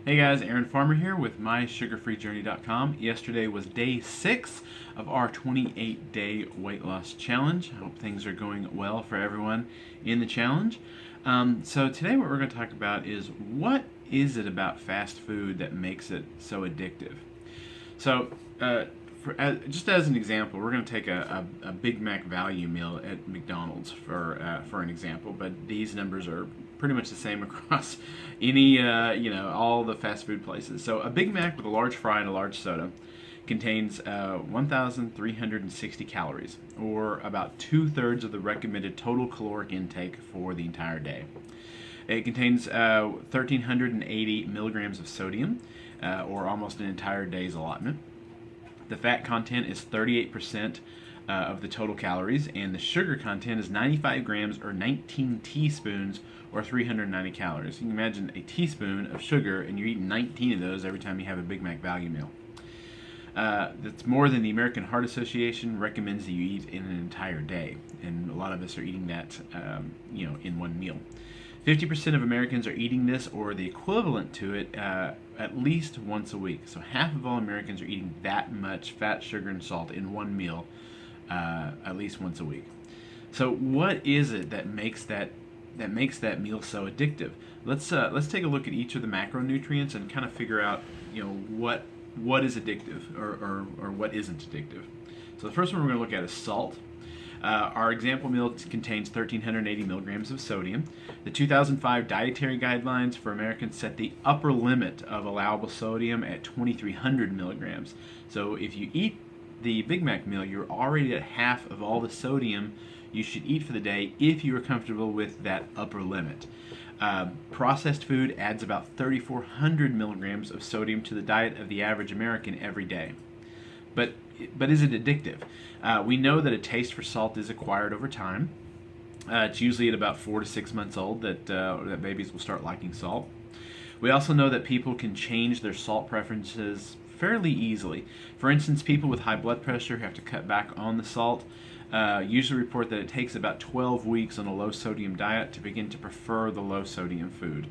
Hey guys, Aaron Farmer here with mysugarfreejourney.com. Yesterday was day 6 of our 28-day weight loss challenge. I hope things are going well for everyone in the challenge. So today what we're going to talk about is what is it about fast food that makes it so addictive? So just as an example, we're going to take a Big Mac value meal at McDonald's for an example, but these numbers are pretty much the same across any all the fast food places. So a Big Mac with a large fry and a large soda contains 1,360 calories, or about 2/3 of the recommended total caloric intake for the entire day. It contains 1,380 milligrams of sodium, or almost an entire day's allotment. The fat content is 38% of the total calories, and the sugar content is 95 grams or 19 teaspoons or 390 calories. You can imagine a teaspoon of sugar, and you're eating 19 of those every time you have a Big Mac value meal. That's more than the American Heart Association recommends that you eat in an entire day, and a lot of us are eating that in one meal. 50% of Americans are eating this or the equivalent to it at least once a week. So half of all Americans are eating that much fat, sugar, and salt in one meal at least once a week. So what is it that makes that meal so addictive? Let's take a look at each of the macronutrients and kind of figure out what is addictive or what isn't addictive. So the first one we're going to look at is salt. Our example meal contains 1,380 milligrams of sodium. The 2005 dietary guidelines for Americans set the upper limit of allowable sodium at 2,300 milligrams. So if you eat the Big Mac meal, you're already at half of all the sodium you should eat for the day if you are comfortable with that upper limit. Processed food adds about 3,400 milligrams of sodium to the diet of the average American every day. But is it addictive? We know that a taste for salt is acquired over time. It's usually at about 4 to 6 months old that babies will start liking salt. We also know that people can change their salt preferences fairly easily. For instance, people with high blood pressure have to cut back on the salt. Usually report that it takes about 12 weeks on a low sodium diet to begin to prefer the low sodium food.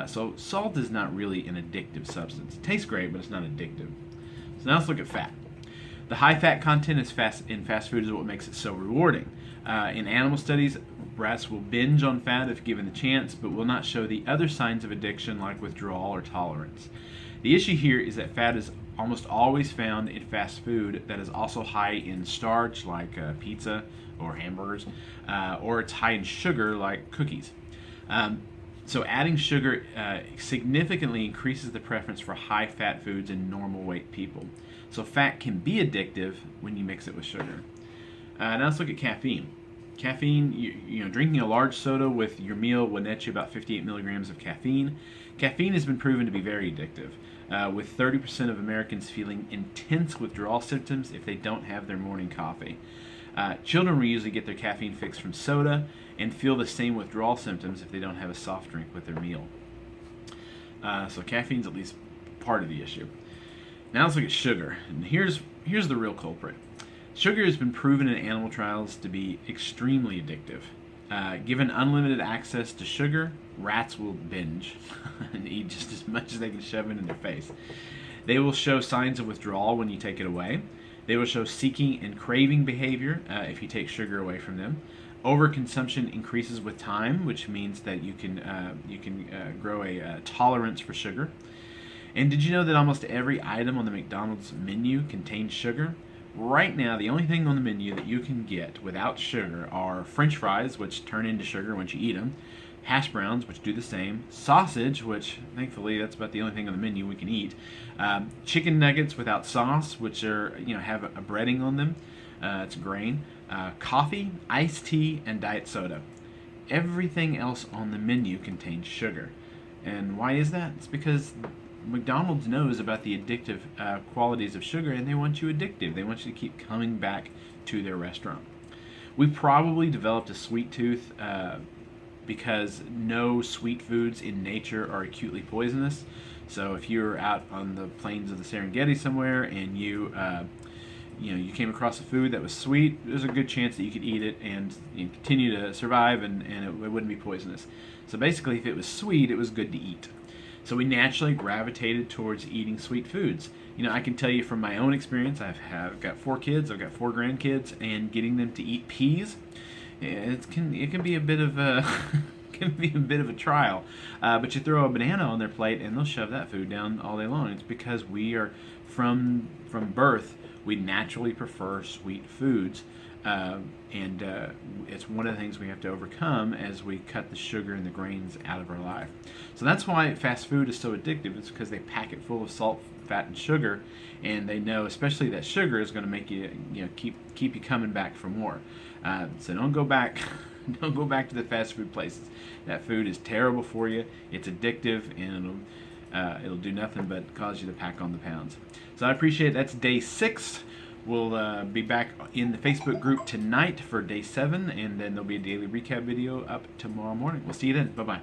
So salt is not really an addictive substance. It tastes great, but it's not addictive. So now let's look at fat. The high fat content in fast food is what makes it so rewarding. In animal studies, rats will binge on fat if given the chance, but will not show the other signs of addiction like withdrawal or tolerance. The issue here is that fat is almost always found in fast food that is also high in starch, like pizza or hamburgers, or it's high in sugar, like cookies. So adding sugar significantly increases the preference for high fat foods in normal weight people. So fat can be addictive when you mix it with sugar. Now let's look at caffeine. Caffeine, drinking a large soda with your meal will net you about 58 milligrams of caffeine. Caffeine has been proven to be very addictive, with 30% of Americans feeling intense withdrawal symptoms if they don't have their morning coffee. Children will usually get their caffeine fix from soda and feel the same withdrawal symptoms if they don't have a soft drink with their meal. So caffeine's at least part of the issue. Now let's look at sugar, and here's the real culprit. Sugar has been proven in animal trials to be extremely addictive. Given unlimited access to sugar, rats will binge and eat just as much as they can shove it in their face. They will show signs of withdrawal when you take it away. They will show seeking and craving behavior if you take sugar away from them. Overconsumption increases with time, which means that you can grow a tolerance for sugar. And did you know that almost every item on the McDonald's menu contains sugar? Right now, the only thing on the menu that you can get without sugar are French fries, which turn into sugar once you eat them, hash browns, which do the same, sausage, which thankfully that's about the only thing on the menu we can eat, chicken nuggets without sauce, which are have a breading on them, it's grain, coffee, iced tea, and diet soda. Everything else on the menu contains sugar. And why is that? It's because McDonald's knows about the addictive qualities of sugar, and they want you addictive. They want you to keep coming back to their restaurant. We probably developed a sweet tooth because no sweet foods in nature are acutely poisonous. So if you're out on the plains of the Serengeti somewhere and you came across a food that was sweet, there's a good chance that you could eat it and continue to survive, and it wouldn't be poisonous. So basically, if it was sweet, it was good to eat. So we naturally gravitated towards eating sweet foods. You know, I can tell you from my own experience, I've got 4 kids, I've got 4 grandkids, and getting them to eat peas, it can be a bit of a can be a bit of a trial. But you throw a banana on their plate, and they'll shove that food down all day long. It's because we are from birth, we naturally prefer sweet foods. And it's one of the things we have to overcome as we cut the sugar and the grains out of our life. So that's why fast food is so addictive. It's because they pack it full of salt, fat, and sugar, and they know especially that sugar is going to make you, keep you coming back for more. So don't go back. Don't go back to the fast food places. That food is terrible for you. It's addictive, and it'll do nothing but cause you to pack on the pounds. So I appreciate it. That's day 6. We'll be back in the Facebook group tonight for day 7, and then there'll be a daily recap video up tomorrow morning. We'll see you then. Bye-bye.